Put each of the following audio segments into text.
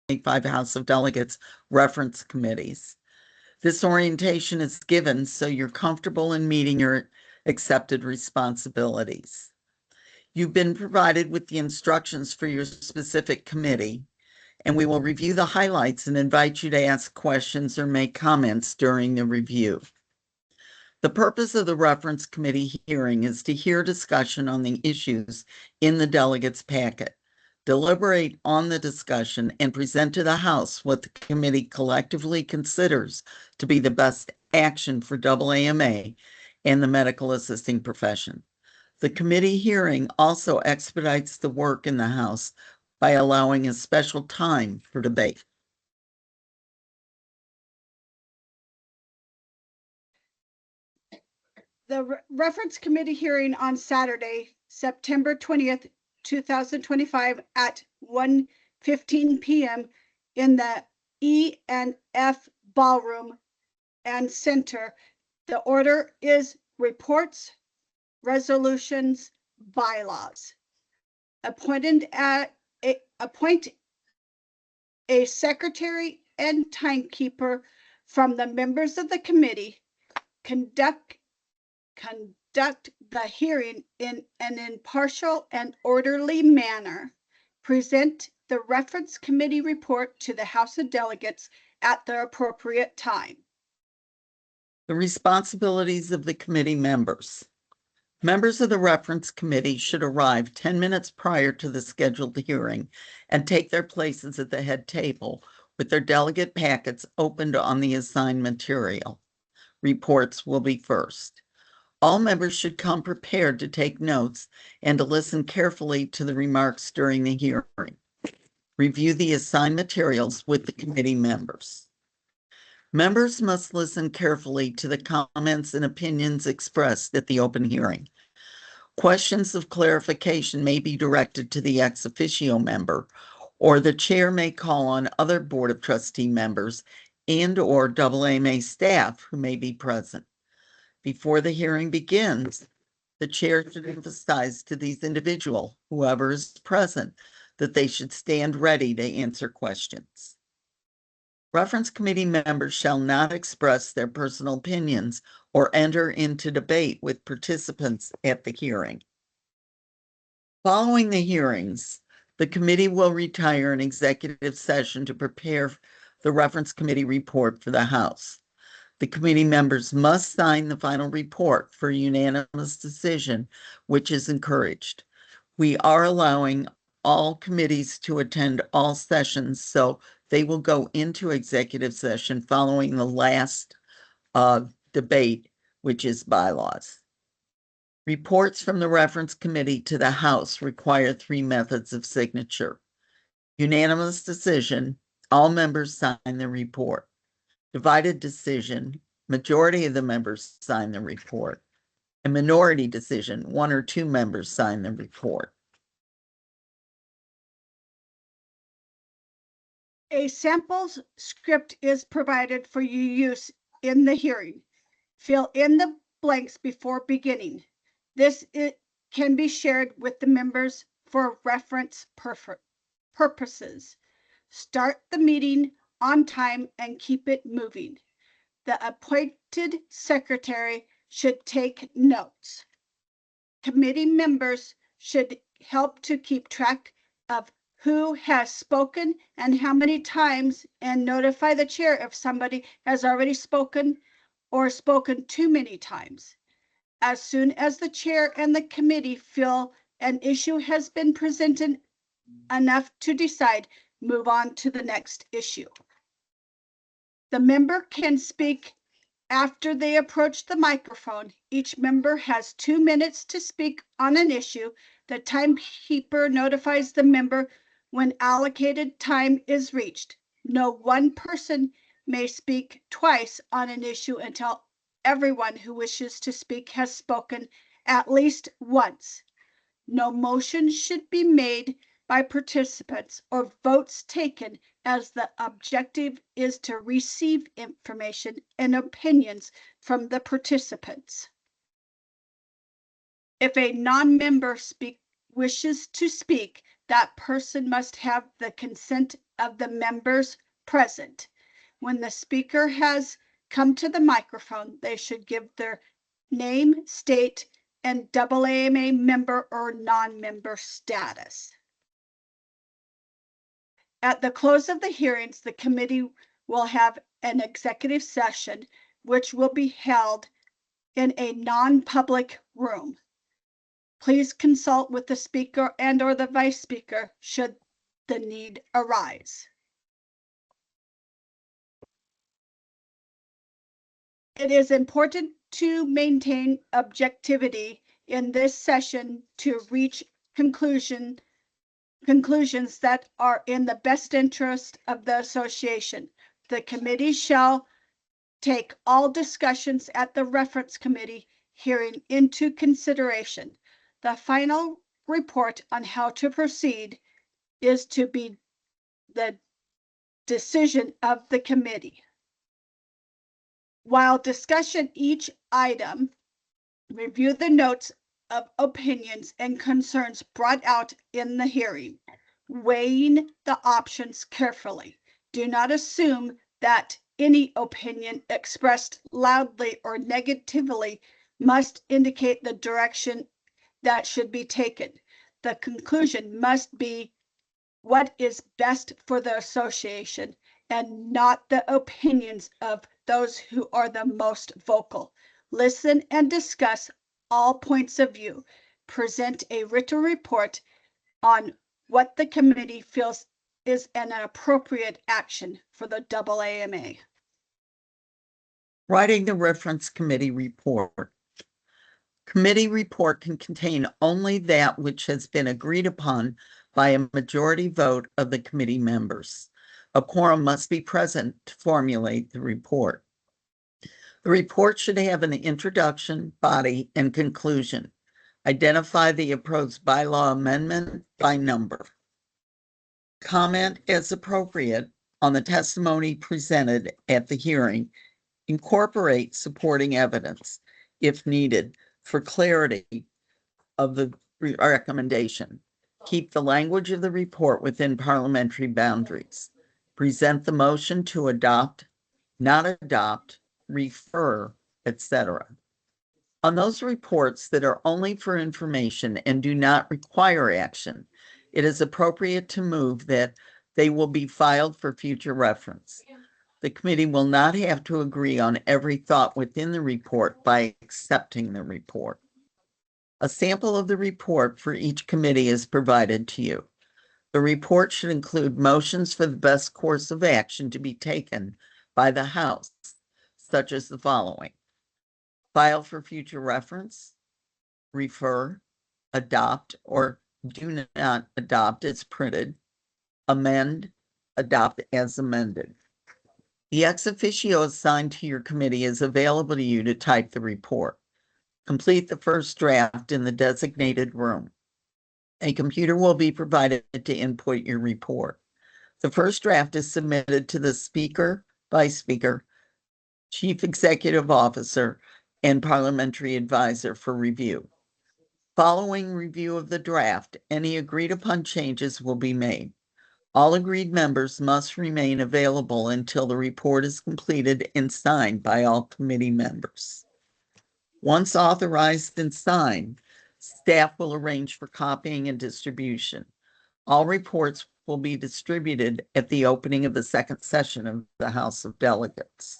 2025 House of Delegates reference committees. This orientation is given so you're comfortable in meeting your accepted responsibilities. You've been provided with the instructions for your specific committee, and we will review the highlights and invite you to ask questions or make comments during the review. The purpose of the reference committee hearing is to hear discussion on the issues in the delegates' packet, deliberate on the discussion, and present to the House what the committee collectively considers to be the best action for AAMA and the medical assisting profession. The committee hearing also expedites the work in the House by allowing a special time for debate. The reference committee hearing on Saturday, September 20th, 2025 at 1:15 p.m. in the E&F Ballroom and Center. The order is reports, resolutions, bylaws. Appoint a secretary and timekeeper from the members of the committee. Conduct the hearing in an impartial and orderly manner. Present the reference committee report to the House of Delegates at the appropriate time. The responsibilities of the committee members. Members of the reference committee should arrive 10 minutes prior to the scheduled hearing and take their places at the head table with their delegate packets opened on the assigned material. Reports will be first. All members should come prepared to take notes and to listen carefully to the remarks during the hearing. Review the assigned materials with the committee members. Members must listen carefully to the comments and opinions expressed at the open hearing. Questions of clarification may be directed to the ex officio member, or the chair may call on other Board of Trustee members and/or AAMA staff who may be present. Before the hearing begins, the chair should emphasize to these individuals, whoever is present, that they should stand ready to answer questions. Reference committee members shall not express their personal opinions or enter into debate with participants at the hearing. Following the hearings, the committee will retire an executive session to prepare the reference committee report for the House. The committee members must sign the final report for unanimous decision, which is encouraged. We are allowing all committees to attend all sessions, so they will go into executive session following the last debate, which is bylaws. Reports from the reference committee to the House require 3 methods of signature. Unanimous decision, all members sign the report. Divided decision, majority of the members sign the report. A minority decision, 1 or 2 members sign the report. A sample script is provided for your use in the hearing. Fill in the blanks before beginning. This can be shared with the members for reference purposes. Start the meeting on time and keep it moving. The appointed secretary should take notes. Committee members should help to keep track of who has spoken and how many times, and notify the chair if somebody has already spoken or spoken too many times. As soon as the chair and the committee feel an issue has been presented enough to decide, move on to the next issue. The member can speak after they approach the microphone. Each member has 2 minutes to speak on an issue. The timekeeper notifies the member when allocated time is reached. No one person may speak twice on an issue until everyone who wishes to speak has spoken at least once. No motion should be made by participants or votes taken, as the objective is to receive information and opinions from the participants. If a non-member wishes to speak, the that person must have the consent of the members present. When the speaker has come to the microphone, they should give their name, state, and AAMA member or non-member status. At the close of the hearings, the committee will have an executive session, which will be held in a non-public room. Please consult with the speaker and or the vice speaker should the need arise. It is important to maintain objectivity in this session to reach conclusions that are in the best interest of the association. The committee shall take all discussions at the reference committee hearing into consideration. The final report on how to proceed is to be the decision of the committee. While discussion each item, review the notes of opinions and concerns brought out in the hearing, weighing the options carefully. Do not assume that any opinion expressed loudly or negatively must indicate the direction that should be taken. The conclusion must be what is best for the association and not the opinions of those who are the most vocal. Listen and discuss all points of view. Present a written report on what the committee feels is an appropriate action for the AAMA. Writing the reference committee report. Committee report can contain only that which has been agreed upon by a majority vote of the committee members. A quorum must be present to formulate the report. The report should have an introduction, body, and conclusion. Identify the proposed bylaw amendment by number. Comment as appropriate on the testimony presented at the hearing. Incorporate supporting evidence, if needed, for clarity of the recommendation. Keep the language of the report within parliamentary boundaries. Present the motion to adopt, not adopt, refer, etc. On those reports that are only for information and do not require action, it is appropriate to move that they will be filed for future reference. The committee will not have to agree on every thought within the report by accepting the report. A sample of the report for each committee is provided to you. The report should include motions for the best course of action to be taken by the House, such as the following: file for future reference, refer, adopt or do not adopt as printed, amend, adopt as amended. The ex officio assigned to your committee is available to you to type the report. Complete the first draft in the designated room. A computer will be provided to input your report. The first draft is submitted to the Speaker, Vice Speaker, Chief Executive Officer, and Parliamentary Advisor for review. Following review of the draft, any agreed upon changes will be made. All agreed members must remain available until the report is completed and signed by all committee members. Once authorized and signed, staff will arrange for copying and distribution. All reports will be distributed at the opening of the second session of the House of Delegates.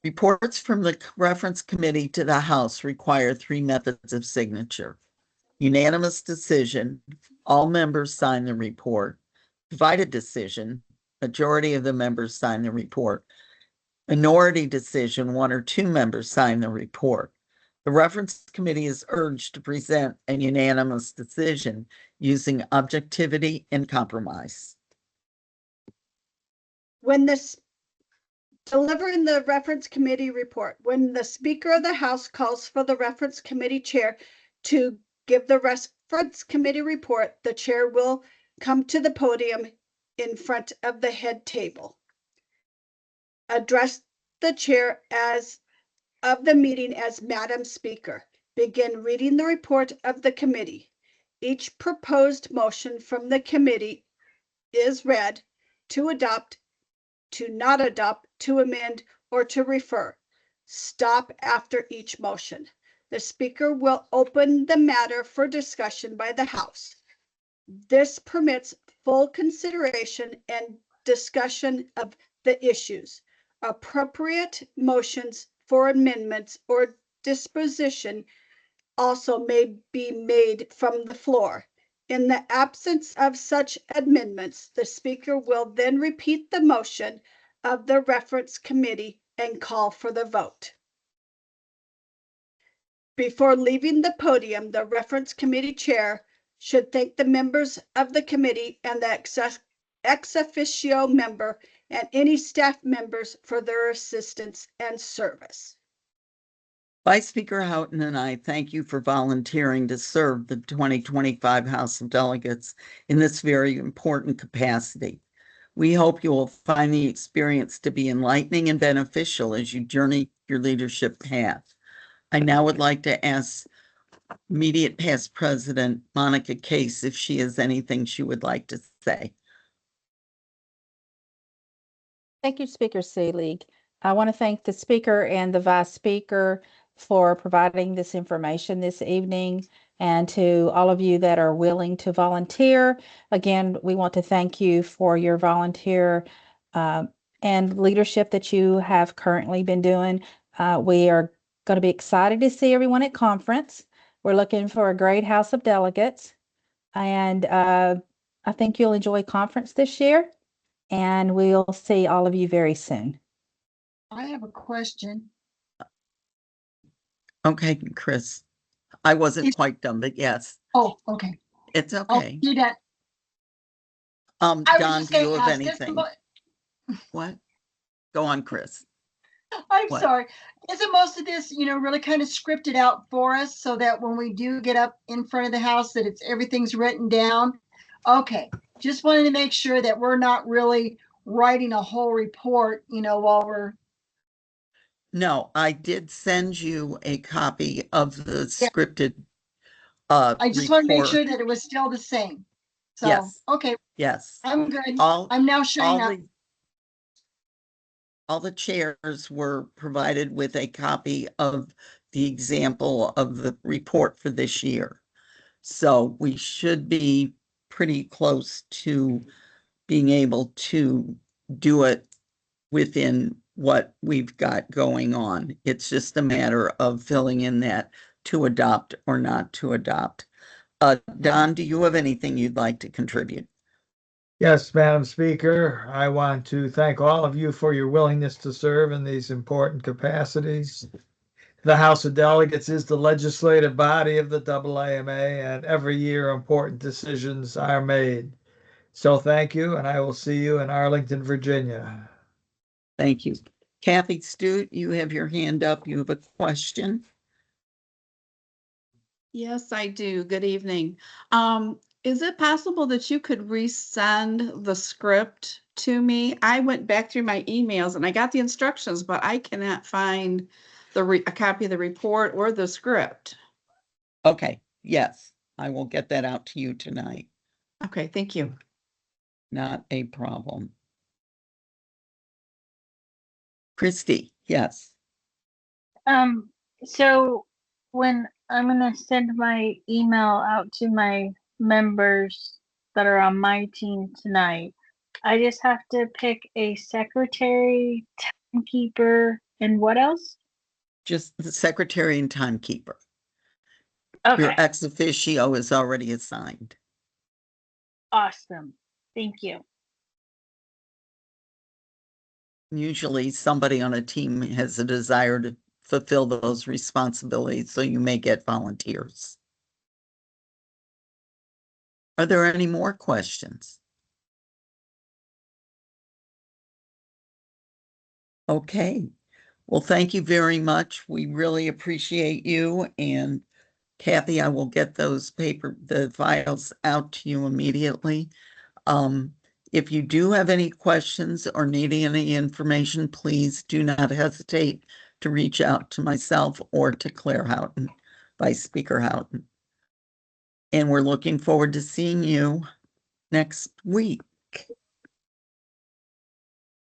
Reports from the reference committee to the House require 3 methods of signature: unanimous decision, all members sign the report; divided decision, majority of the members sign the report; minority decision, 1 or 2 members sign the report. The reference committee is urged to present a unanimous decision using objectivity and compromise. When delivering the reference committee report, when the Speaker of the House calls for the reference committee chair to give the reference committee report, the chair will come to the podium in front of the head table. Address the chair of the meeting as Madam Speaker. Begin reading the report of the committee. Each proposed motion from the committee is read to adopt, to not adopt, to amend, or to refer. Stop after each motion. The speaker will open the matter for discussion by the House. This permits full consideration and discussion of the issues. Appropriate motions for amendments or disposition also may be made from the floor. In the absence of such amendments, the speaker will then repeat the motion of the reference committee and call for the vote. Before leaving the podium, the reference committee chair should thank the members of the committee and the ex officio member and any staff members for their assistance and service. Vice Speaker Houghton and I thank you for volunteering to serve the 2025 House of Delegates in this very important capacity. We hope you will find the experience to be enlightening and beneficial as you journey your leadership path. I now would like to ask immediate past President Monica Case if she has anything she would like to say. Thank you, Speaker Seelig. I want to thank the Speaker and the Vice Speaker for providing this information this evening, and to all of you that are willing to volunteer. Again, we want to thank you for your volunteer and leadership that you have currently been doing. We are going to be excited to see everyone at conference. We're looking for a great House of Delegates, and I think you'll enjoy conference this year, and we'll see all of you very soon. I have a question. Okay, Chris. I wasn't quite done, but yes, Oh, okay. it's I'll okay. do that. I was Don, just do you gonna have ask, is anything? mo- What? Go on, Chris. I'm What? sorry. Isn't most of this, really kind of scripted out for us so that when we do get up in front of the house that everything's written down? Okay, just wanted to make sure that we're not really writing a whole report, while we're. No, I did send you a copy of the Yeah. scripted I just want to make report. sure that it was still the same. So, Yes. okay, Yes. I'm good. All I'm now shutting all up. all the chairs were provided with a copy of the example of the report for this year. So we should be pretty close to being able to do it within what we've got going on. It's just a matter of filling in that to adopt or not to adopt. Don, do you have anything you'd like to contribute? Yes, Madam Speaker, I want to thank all of you for your willingness to serve in these important capacities. The House of Delegates is the legislative body of the AAMA, and every year important decisions are made. So thank you, and I will see you in Arlington, Virginia. Thank you. Kathy Stute, you have your hand up. You have a question? Yes, I do. Good evening. Is it possible that you could resend the script to me? I went back through my emails and I got the instructions, but I cannot find a copy of the report or the script. Okay, yes, I will get that out to you tonight. Okay, thank you. Not a problem. Christy, yes. So when I'm gonna send my email out to my members that are on my team tonight, I just have to pick a secretary, timekeeper, and what else? Just the secretary and timekeeper. Your Okay, ex officio is already assigned. awesome. Thank you. Usually somebody on a team has a desire to fulfill those responsibilities, so you may get volunteers. Are there any more questions? Okay, well, thank you very much. We really appreciate you. And Kathy, I will get the files out to you immediately. If you do have any questions or need any information, please do not hesitate to reach out to myself or to Claire Houghton, Vice Speaker Houghton. And we're looking forward to seeing you next week.